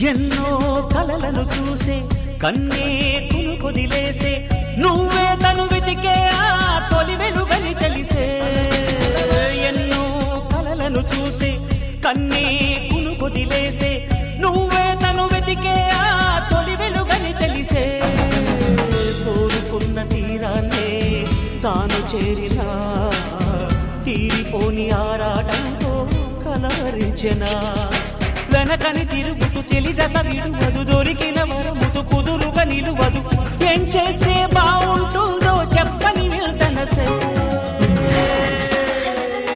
ఎన్నో కలలను చూసే కన్నే కునుకొదిలేసే నువ్వే తను వెతికే ఆ తొలి వెలుగని తెలిసే ఎన్నో కలలను చూసే కన్నే కునుకొదిలేసే నువ్వే తను వెతికే ఆ తొలి వెలుగని తెలిసే కోరుకున్న తీరాన్నే తాను చేరినా తీరిపోని ఆరాటంతో కలవరించెనా వెనకని తిరుగుతూ చెలి జత విడువదు దొరికిన వరముతు కుదురుగా నిలువదు ఏం చేస్తే బాగుంటుందో చెప్పని వెళ్తనసే